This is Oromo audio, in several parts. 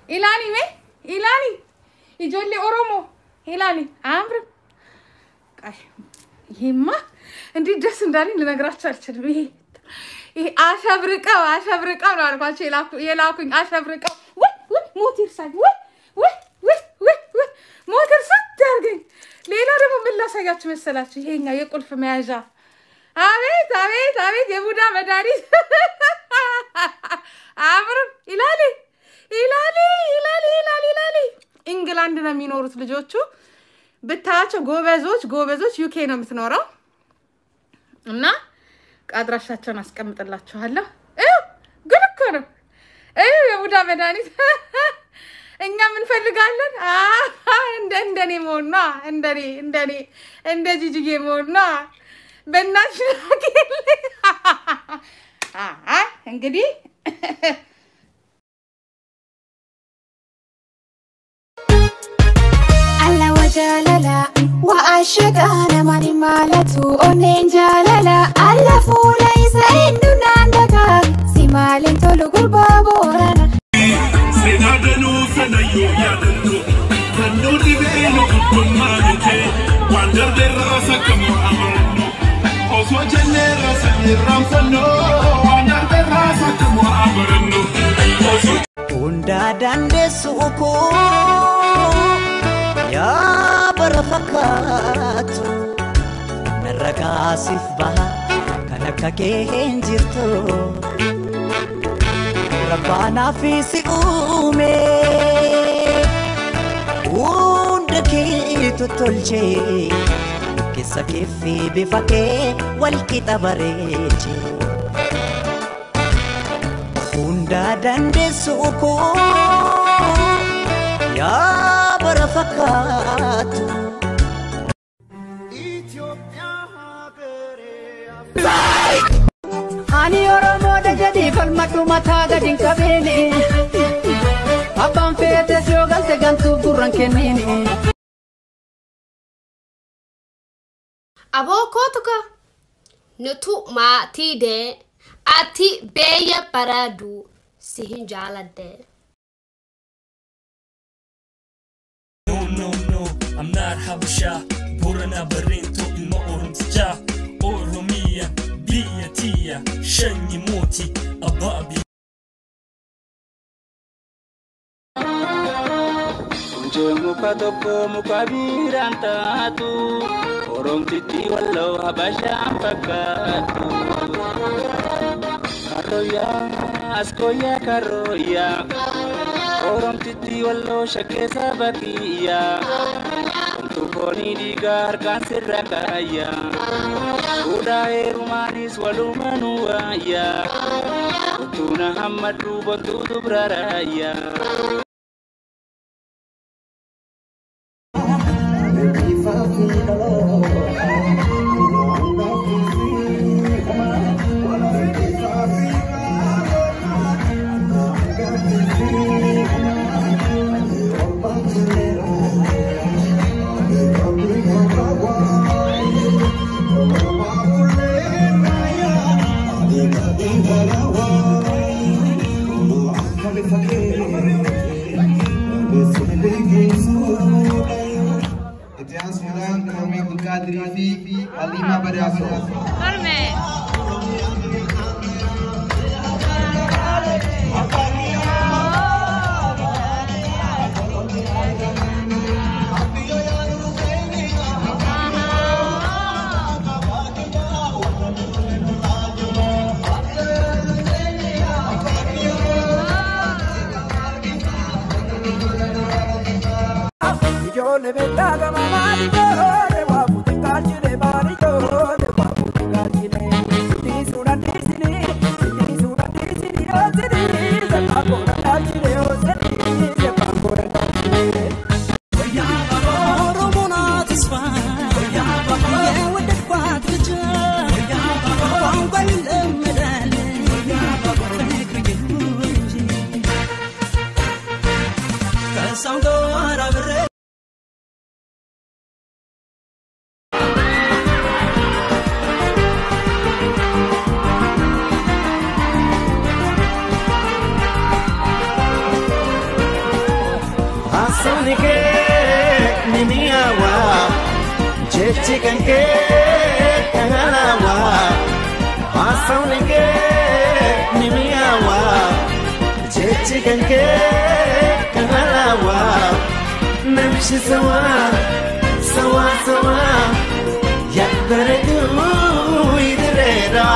إلاني مي إلاني يجول لي أورومو إلاني عمرو يما عندي جس نداري لنقرأ شرشر بيه أشبركوا نارك يلاكون أشبركوا موتير ساي موتير ساترجين لينا ربو بالله سيجات مسلاتي هينا يقول في ماجا عبيد يا بودا مداري عمرو إلالي إنجلاندنا مينورس لجوتشو بتاعشو جوبزوش UK ነው የምትኖረው እና አድራሻቸውን አስቀምጥላችኋለሁ ግን እኮ ነው የቡዳ መድኃኒት እኛ ምን ፈልጋለን እንደኔ መሆንና እንደ ጂጂጌ መሆንና በእናትሽ እንግዲህ alla wajalala wa ashqana mani malatu onen jalala alla fula isa induna ndaga simalin tolu gurba borana senadenu fenayo yadenu kanu divelo kutumante wander de rasa kamo amarno oso genera samiram fano wander de rasa kamo amarno unda dande suko ya barafakatu narraqasif baha kanaka kenjirto rabbana fi siume undaki tutolche kisa kifi bifake wal kitabareche unda dande suko ya barafakatu Ethiopia ani oromo da jadi falmatu mata gadin kabene abban fete shogal te gantu burran kenene abokotuka nutu maati de ati beya paradu sihin jalade No, I'm not Habasha. Burana Barinto in my Orumja. Oromia, Bia Tia, Shani Moti, Ababi. Mukatoko mukabirantatu Orom titi wallo Habasha ampakatu Karoya, askoya karoya Orom titi wallo shakesa bakiya Untu koni digar kansir rakaya Uda erumanis walumanua ya Utuna hamadu bantu dubraraya le ventaga mamá di le va putingarci le mani le va putingarci le ti sura disini ozini se pa cora le ozini se pa cora ya Oromo na tisfa ya wad quadrija ya wangwa le medale ya fikri kasando arabre Asaunike niniawa Chechikanke kanalawa Asaunike niniawa Chechikanke kanalawa Namshi sawa sawa sawa Yakbaredu idirera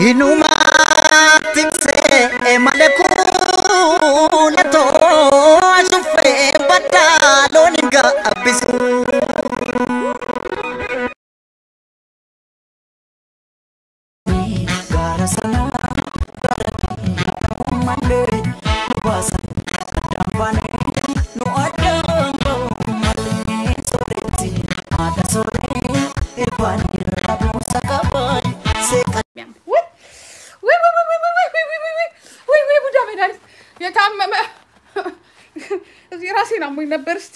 Inuma tikse malekuna to asufe batalo ninga abisu garasana mande basa kadambane no adambo male soreti ada sore irwani rabu sakabai seka Buda medalist. የታመመ እዚህ ራሴን አሞኝ ነበር እስቲ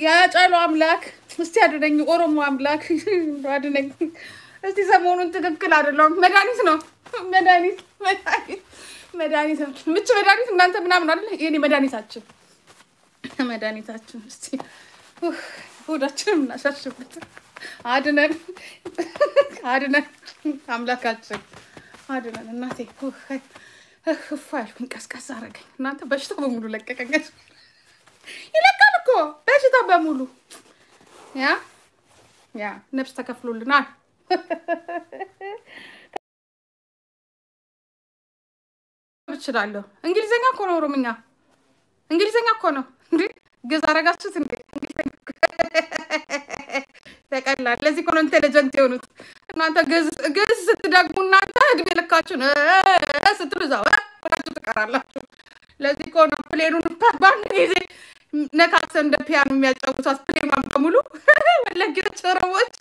ያጫሉ አምላክ እስቲ አድነኝ ኦሮሞ አምላክ አድነኝ እስቲ ሰሞኑን ትክክል አይደለም መድኃኒት ነው መድኃኒት ምች መድኃኒት እናንተ ምናምን አይደል የኔ መድኃኒታችን እስቲ ሆዳችንን እናሻሽበት አድነን አምላካችን አድነን እናቴ እፋልኩኝ ቀስቀስ አረገኝ እናንተ በሽታው በሙሉ ለቀቀኝ ይለቃል እኮ በሽታው በሙሉ ያ ነፍስ ተከፍሎልናል እችላለሁ እንግሊዘኛ እኮ ነው ኦሮምኛ እንግሊዘኛ እኮ ነው እንዴ ገዛ አረጋችሁት እንዴ ተቀላል ለዚህ እኮ ነው ኢንተለጀንት የሆኑት እናንተ ገዝ ስትደግሙ እናንተ እድሜ ልካችሁን ስትሉዛው ወራችሁ ተቀራላችሁ ለዚህ እኮ ነው ፕሌኑን ባንድ ጊዜ ነካሰ እንደ ፒያኖ የሚያጫውቱት ፕሌኑን በሙሉ ወለጌች ኦሮሞች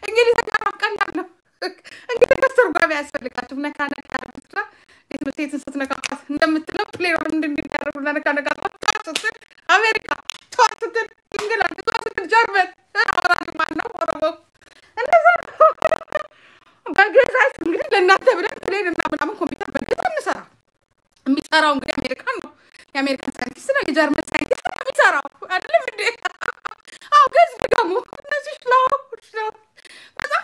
እንግሊዘኛ ቀላል ነው እንግዲህ ተርጓሚ ያስፈልጋችሁ ነካ ያርጉታ የትምህርት ስትነካካት እንደምትለው ፕሌኑን እንድንያረጉ ነካ አሜሪካ ተዋትትን እንግሊዝ ተዋትትን ጀርመን አራጅ ማነው ኦሮሞ እንደዛ በገዛስ እንግዲህ ለእናንተ ብለን ፕሌንና ምናምን ኮምፒውተር በገዛ እንሰራ የሚሰራው እንግዲህ አሜሪካን ነው የአሜሪካን ሳይንቲስት ነው የጀርመን ሳይንቲስት ነው የሚሰራው አይደለም እንዴ አው ገዝ ደግሞ እነዚህ ነው በጣም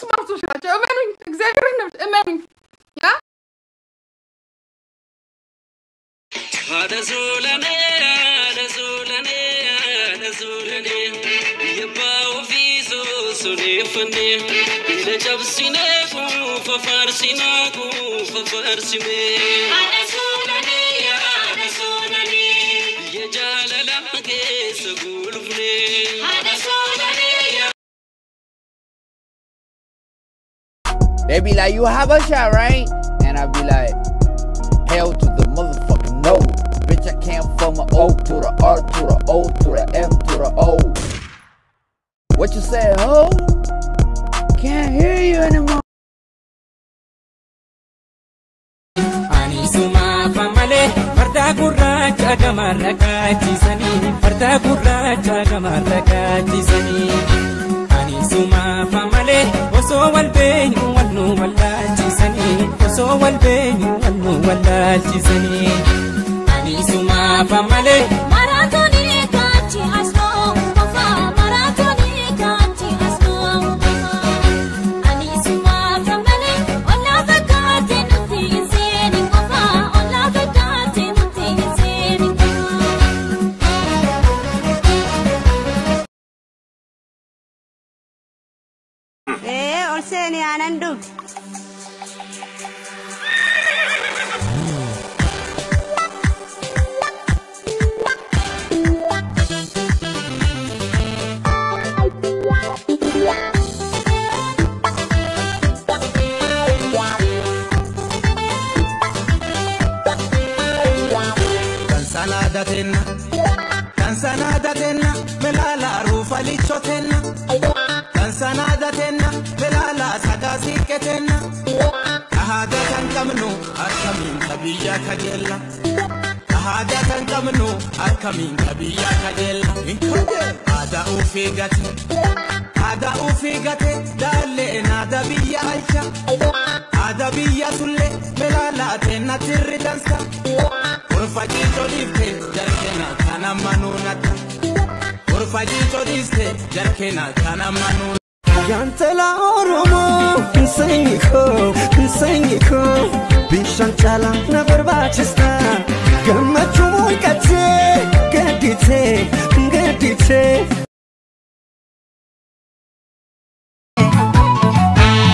ስማርቶች ናቸው እመኑኝ እግዚአብሔርን ነው እመኑኝ ያ አደዙለኔ የባው ፊሱ ሱኔፍኔ ለጨብሲነኩ ፈፋርሲናኩ ፈፋርሲሜ አደዙለኔ የጃለላ ኬሰ ጉልፍኔ አደዙለኔ They be like, you have a shot, right? And I be like, hell to the motherfucking no. Bitch, I can't from an O to the R to the O to the F to the O. What you say, ho? Can't hear you anymore. Anisuma famale, farda gurracha gamarraka chisani, farda gurracha gamarraka chisani. Anisuma famale, oso walbenyu walnu wallachisani, oso walbenyu walnu wallachisani. Anisuma famale, maratoni kachi asno, wafa maratoni kachi asno. Anisuma famale, olla vakate nuti inseni wafa, olla vakate nuti inseni olseni anandut. Kan sanadatenna melala rufa lichotenna kan biyya kajeella Haada kan qabnu akkamiin biyya kajeella Haada ufii gate daalee naada biyya alcha Haada biyya sulle melalaate natirri dansa Urfajii tolifte jarkena kana manuunata Urfajii tolifte jarkena kana manuunata Yantala Oromo Nsengiko Bishan chala na barbachista Gammachu mulkate Gadite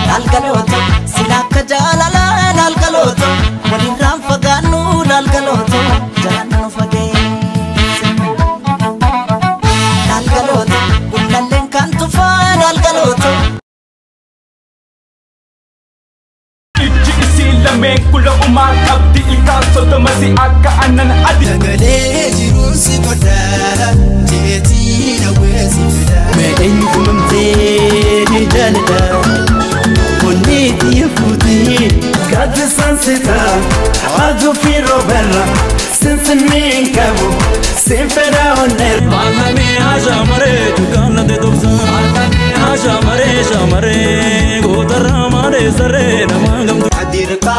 Lalgaloto silaka jalala lalgaloto walin ranfaganu lalgaloto jalannu fageesse lalgaloto kullallen kan tufa lalgaloto Lameen kula umaa qabdi ilkaan sodomasi akka aannan adi Dagalee jiruun si godha jeetii na weessi fida Mee eenyu kumamtee ni jaalladha Onni xiyya fuutii gaaddi sansita Hawaaju fi rooberra sinsinmiin qabu sinfedha onneer Maalhamee haashamaree tukaana de tobsa Haashamaree gootarraa malee saree namaa gamtu Adirka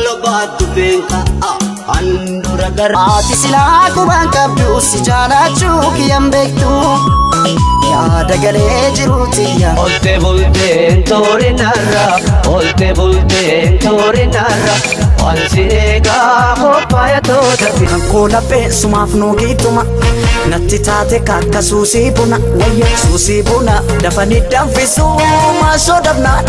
loba dubenka andura gar Ati silaa kubaan qabdu si jaalachuu kiyyaan beektu yaada galee jiruutiyya Olte bulteen toorinarra Wansi eegaa qophaaya toota Kan koola beesumaaf nuugiituma natti taate kakka suusii buna wayya suusii buna dafanii danfisuu maashoo dabnaan